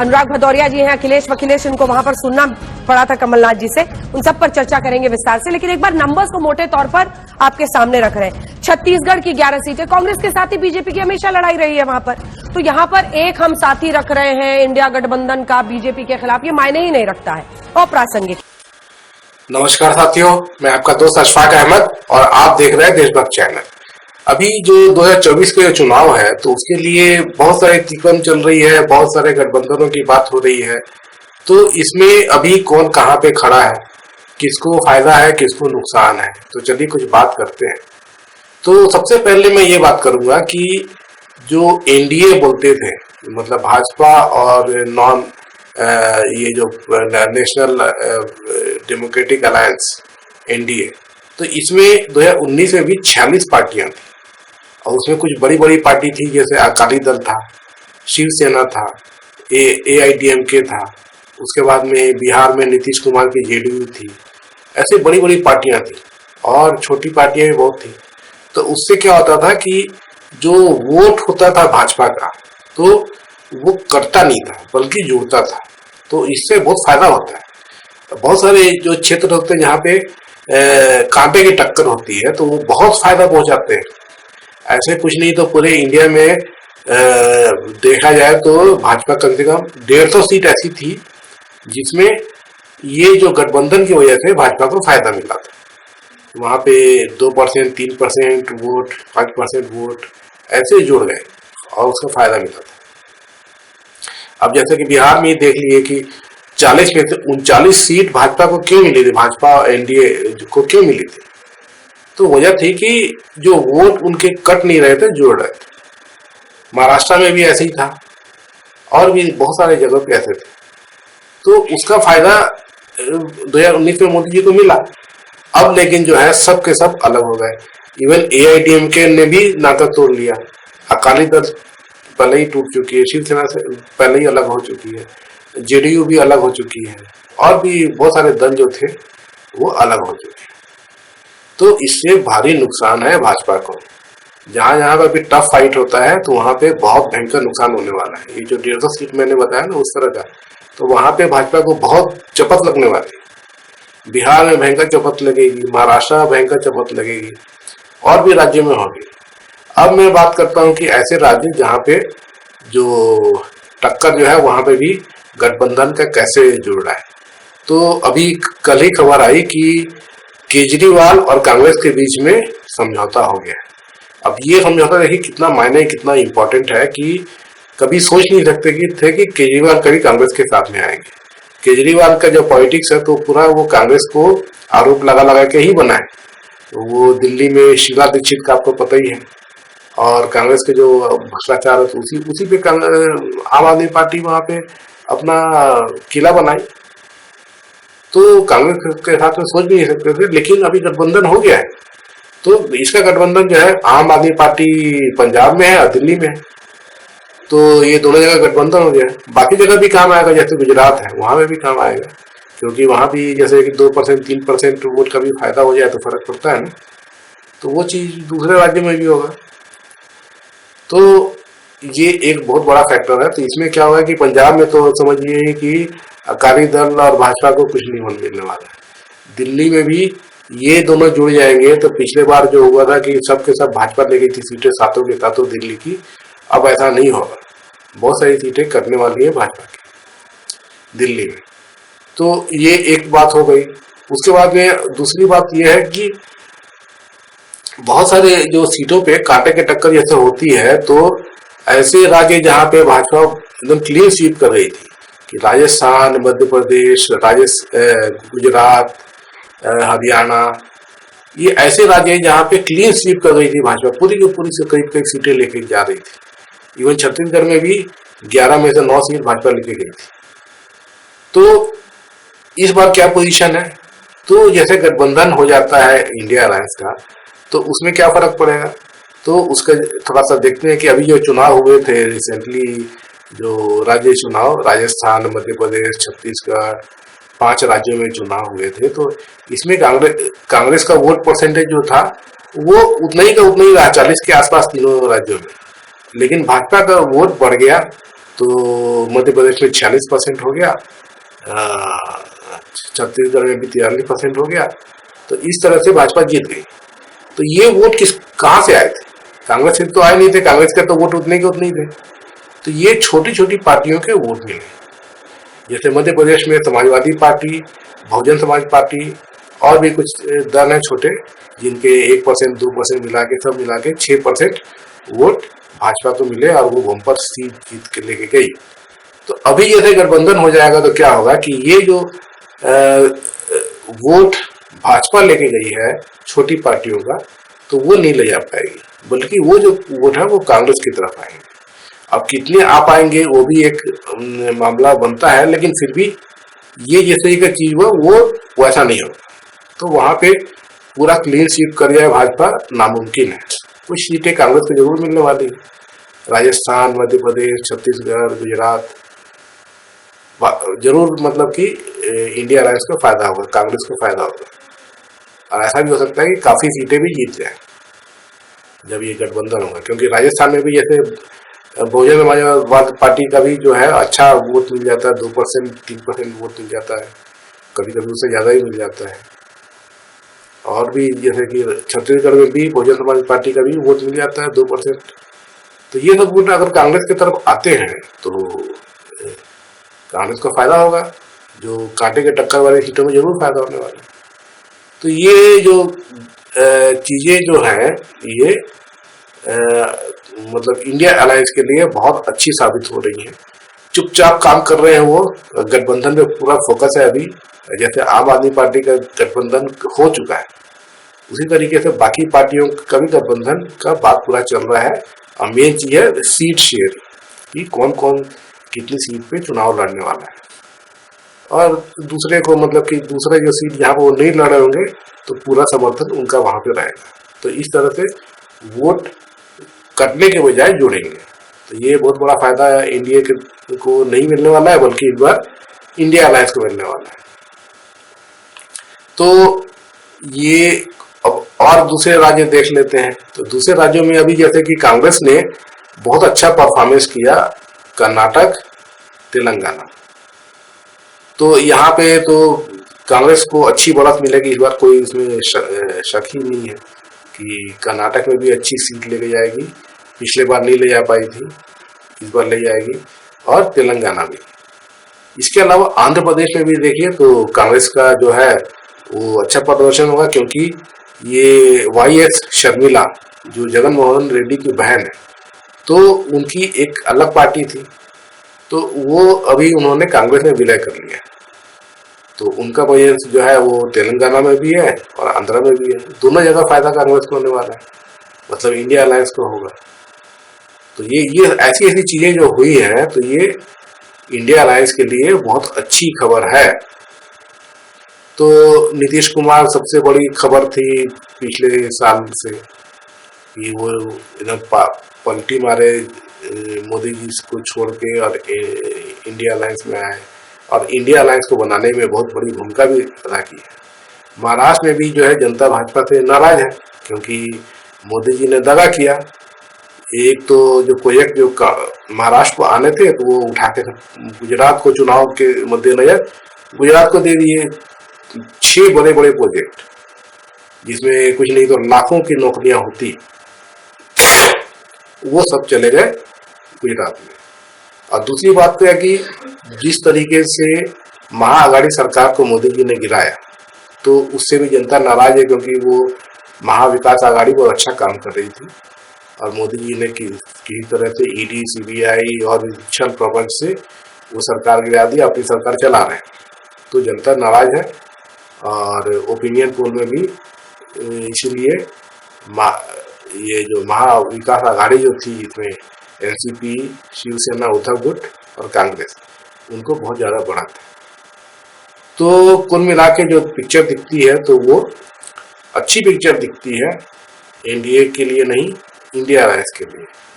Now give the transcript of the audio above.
अनुराग भदौरिया जी हैं, अखिलेश इनको वहां पर सुनना पड़ा था कमलनाथ जी से, उन सब पर चर्चा करेंगे विस्तार से। लेकिन एक बार नंबर्स को मोटे तौर पर आपके सामने रख रहे हैं। छत्तीसगढ़ की 11 सीटें, कांग्रेस के साथ ही बीजेपी की हमेशा लड़ाई रही है वहां पर, तो यहां पर एक हम साथी रख रहे हैं इंडिया गठबंधन का बीजेपी के खिलाफ, ये मायने ही नहीं रखता है, अप्रासंगिक। नमस्कार साथियों, मैं आपका दोस्त अशफाक अहमद और आप देख रहे हैं देशभक्त चैनल। अभी जो 2024 के चुनाव है तो उसके लिए बहुत सारे तीकन चल रही है, बहुत सारे गठबंधनों की बात हो रही है। तो इसमें अभी कौन कहाँ पे खड़ा है, किसको फायदा है, किसको नुकसान है, तो चलिए कुछ बात करते हैं। तो सबसे पहले मैं ये बात करूंगा कि जो एनडीए बोलते थे, मतलब भाजपा और नॉन ये जो नेशनल डेमोक्रेटिक अलायंस एनडीए, तो इसमें 2019 में भी 46 पार्टियां थी और उसमें कुछ बड़ी बड़ी पार्टी थी, जैसे अकाली दल था, शिवसेना था, AIDMK था, उसके बाद में बिहार में नीतीश कुमार की JDU थी। ऐसे बड़ी बड़ी पार्टियां थी और छोटी पार्टियां भी बहुत थी। तो उससे क्या होता था कि जो वोट होता था भाजपा का, तो वो कटता नहीं था बल्कि जुड़ता था। तो इससे बहुत फायदा होता है। बहुत सारे जो क्षेत्र होते हैं जहाँ पे कांटे की टक्कर होती है, तो वो बहुत फायदा पहुंचाते हैं। ऐसे कुछ नहीं तो पूरे इंडिया में देखा जाए तो भाजपा कम से कम 150 सीट ऐसी थी जिसमें ये जो गठबंधन की वजह से भाजपा को फायदा मिला था। वहां पे 2%, 3% वोट, 5% वोट ऐसे जुड़ गए और उसका फायदा मिला था। अब जैसे कि बिहार में देख लिए कि 40 में से 39 सीट भाजपा को क्यों मिली थी, भाजपा एनडीए को क्यों मिली थी, तो वजह थी कि जो वोट उनके कट नहीं रहे थे, जुड़ रहे थे। महाराष्ट्र में भी ऐसे ही था और भी बहुत सारे जगह पे ऐसे थे। तो उसका फायदा 2019 में मोदी जी को मिला। अब लेकिन जो है सब के सब अलग हो गए। इवन AIDMK ने भी नाता तोड़ लिया, अकाली दल पहले ही टूट चुकी है, शिवसेना से पहले ही अलग हो चुकी है, JDU भी अलग हो चुकी है और भी बहुत सारे दल जो थे वो अलग हो चुके हैं। तो इससे भारी नुकसान है भाजपा को। जहां जहां पर भी टफ फाइट होता है तो वहां पे बहुत भयंकर नुकसान होने वाला है। ये जो 150 सीट मैंने बताया ना उस तरह का, तो वहां पे भाजपा को बहुत चपत लगने वाली है। बिहार में भयंकर चपत लगेगी, महाराष्ट्र में भयंकर चपत लगेगी और भी राज्यों में होगी। अब मैं बात करता हूं कि ऐसे राज्य जहां पे जो टक्कर जो है वहां पे भी गठबंधन का कैसे जुड़ रहा है। तो अभी कल ही खबर आई कि केजरीवाल और कांग्रेस के बीच में समझौता हो गया। अब ये समझौता देखिए कितना मायने, कितना इंपॉर्टेंट है कि कभी सोच नहीं सकते कि केजरीवाल कभी कांग्रेस के साथ में आएंगे। केजरीवाल का जो पॉलिटिक्स है तो पूरा वो कांग्रेस को आरोप लगा के ही बना है। तो वो दिल्ली में शीला दीक्षित का आपको पता ही है, और कांग्रेस के जो भ्रष्टाचार है तो उसी पे आम आदमी पार्टी वहां पे अपना किला बनाई। तो कांग्रेस के साथ में सोच भी नहीं सकते थे, लेकिन अभी गठबंधन हो गया है। तो इसका गठबंधन जो है आम आदमी पार्टी पंजाब में है और दिल्ली में है, तो ये दोनों जगह गठबंधन हो गया है। बाकी जगह भी काम आएगा, जैसे गुजरात है वहां में भी काम आएगा, क्योंकि वहां भी जैसे कि 2%, 3% वोट का भी फायदा हो जाए तो फर्क पड़ता है ना। तो वो चीज दूसरे राज्यों में भी होगा। तो ये एक बहुत बड़ा फैक्टर है। तो इसमें क्या होगा कि पंजाब में तो समझिए कि अकाली दल और भाजपा को कुछ नहीं मिलने वाला है। दिल्ली में भी ये दोनों जुड़ जाएंगे। तो पिछले बार जो हुआ था कि सब के सब भाजपा ले गई थी सीटें सातों के सातों दिल्ली की, अब ऐसा नहीं होगा। बहुत सारी सीटें कटने वाली है भाजपा की दिल्ली में। तो ये एक बात हो गई। उसके बाद में दूसरी बात यह है कि बहुत सारे जो सीटों पे कांटे के टक्कर जैसे होती है, तो ऐसे राज्य जहां पे भाजपा एकदम क्लीन स्वीप कर रही थी कि राजस्थान, मध्य प्रदेश, गुजरात, हरियाणा, ये ऐसे राज्य हैं जहां पे क्लीन स्वीप कर रही थी भाजपा, पूरी की पूरी से करीब सीटें लेके जा रही थी। इवन छत्तीसगढ़ में भी 11 में से 9 सीट भाजपा लेके गई थी। तो इस बार क्या पोजीशन है, तो जैसे गठबंधन हो जाता है इंडिया अलायंस का, तो उसमें क्या फर्क पड़ेगा, तो उसका थोड़ा सा देखते हैं कि अभी जो चुनाव हुए थे रिसेंटली, जो राज्य चुनाव राजस्थान, मध्य प्रदेश, छत्तीसगढ़, 5 राज्यों में चुनाव हुए थे, तो इसमें कांग्रेस का वोट परसेंटेज जो था वो उतना ही रहा, 40 के आसपास तीनों राज्यों में। लेकिन भाजपा का वोट बढ़ गया, तो मध्य प्रदेश में 46% हो गया, छत्तीसगढ़ में भी 43% हो गया। तो इस तरह से भाजपा जीत गई। तो ये वोट कहाँ से आए थे? कांग्रेस से तो आए नहीं थे, कांग्रेस के तो वोट उतने के उतने ही थे। तो ये छोटी छोटी पार्टियों के वोट मिले, जैसे मध्य प्रदेश में समाजवादी पार्टी, बहुजन समाज पार्टी और भी कुछ दल हैं छोटे, जिनके 1% 2% मिला के सब मिला के 6% वोट भाजपा को मिले और वो बम्पर सीट जीत के लेके गई। तो अभी जैसे गठबंधन हो जाएगा तो क्या होगा कि ये जो वोट भाजपा लेके गई है छोटी पार्टियों का, तो वो नहीं ले जा पाएगी, बल्कि वो जो वोट है वो कांग्रेस की तरफ आएंगे। अब कितने आ पाएंगे वो भी एक मामला बनता है, लेकिन फिर भी ये जैसे का चीज हुआ वो वैसा नहीं होगा। तो वहां पे पूरा क्लीन स्वीप कर जाए भाजपा नामुमकिन है। कुछ सीटें कांग्रेस को जरूर मिलने वाली है, राजस्थान, मध्य प्रदेश, छत्तीसगढ़, गुजरात जरूर, मतलब कि इंडिया अलायंस को फायदा होगा, कांग्रेस को फायदा होगा। और ऐसा भी हो सकता है कि काफी सीटें भी जीत जाए जब ये गठबंधन होगा, क्योंकि राजस्थान में भी जैसे बहुजन समाजवादी पार्टी का भी जो है अच्छा वोट मिल जाता है, 2% 3% वोट मिल जाता है, कभी कभी उससे ज्यादा ही मिल जाता है। और भी जैसे कि छत्तीसगढ़ में भी बहुजन समाज पार्टी का भी वोट मिल जाता है 2%। तो ये सब वोट अगर कांग्रेस की तरफ आते हैं तो कांग्रेस को फायदा होगा, जो कांटे के टक्कर वाली सीटों में जरूर फायदा होने वाला है। तो ये जो चीजें जो है ये मतलब इंडिया अलायंस के लिए बहुत अच्छी साबित हो रही है। चुपचाप काम कर रहे हैं वो, गठबंधन में पूरा फोकस है अभी। जैसे आम आदमी पार्टी का गठबंधन हो चुका है, उसी तरीके से बाकी पार्टियों का भी गठबंधन का बात पूरा चल रहा है। और मेन चीज है सीट शेयर कि कौन कौन कितनी सीट पे चुनाव लड़ने वाला है, और दूसरे को मतलब कि दूसरे जो सीट जहाँ पर वो नहीं लड़ रहे होंगे तो पूरा समर्थन उनका वहां पे रहेगा। तो इस तरह से वोट कटने के बजाय जुड़ेंगे। तो ये बहुत बड़ा फायदा इंडिया को नहीं मिलने वाला है, बल्कि इस बार इंडिया अलायंस को मिलने वाला है। तो ये अब और दूसरे राज्य देख लेते हैं। तो दूसरे राज्यों में अभी जैसे कि कांग्रेस ने बहुत अच्छा परफॉर्मेंस किया, कर्नाटक, तेलंगाना। तो यहाँ पे तो कांग्रेस को अच्छी बढ़त मिलेगी इस बार, कोई इसमें शक ही नहीं है कि कर्नाटक में भी अच्छी सीट लेके जाएगी। पिछले बार नहीं ले जा पाई थी, इस बार ले जाएगी, और तेलंगाना भी। इसके अलावा आंध्र प्रदेश में भी देखिए तो कांग्रेस का जो है वो अच्छा प्रदर्शन होगा, क्योंकि ये वाईएस शर्मिला जो जगन मोहन रेड्डी की बहन है, तो उनकी एक अलग पार्टी थी, तो वो अभी उन्होंने कांग्रेस में विलय कर लिया। तो उनका प्रेजेंस जो है वो तेलंगाना में भी है और आंध्र में भी है। दोनों जगह फायदा कांग्रेस को होने वाला है, मतलब इंडिया अलायंस को होगा। तो ये ऐसी ऐसी चीजें जो हुई हैं, तो ये इंडिया अलायंस के लिए बहुत अच्छी खबर है। तो नीतीश कुमार सबसे बड़ी खबर थी पिछले साल से कि वो एकदम पलटी मारे, मोदी जी को छोड़ के और इंडिया अलायंस में आए, और इंडिया अलायंस को बनाने में बहुत बड़ी भूमिका भी अदा की है। महाराष्ट्र में भी जो है जनता भाजपा से नाराज है, क्योंकि मोदी जी ने दगा किया। एक तो जो प्रोजेक्ट जो महाराष्ट्र को आने थे तो वो उठा के गुजरात को चुनाव के मद्देनजर गुजरात को दे दिए 6 बड़े बड़े प्रोजेक्ट, जिसमें कुछ नहीं तो लाखों की नौकरियां होती, वो सब चले गए गुजरात में। और दूसरी बात तो है कि जिस तरीके से महाआघाड़ी सरकार को मोदी जी ने गिराया, तो उससे भी जनता नाराज है, क्योंकि वो महाविकास आघाड़ी बहुत अच्छा काम कर रही थी और मोदी जी ने किसी तरह से ईडी, सीबीआई और छल प्रपंच से वो सरकार गिरा दी, अपनी सरकार चला रहे हैं। तो जनता नाराज है, और ओपिनियन पोल में भी इसलिए ये जो महाविकास आघाड़ी जो थी, इसमें एनसीपी, शिवसेना, उद्धव गुट और कांग्रेस, उनको बहुत ज्यादा बढ़ा था। तो कुल मिला के जो पिक्चर दिखती है तो वो अच्छी पिक्चर दिखती है, एनडीए के लिए नहीं, इंडिया अलायंस के लिए।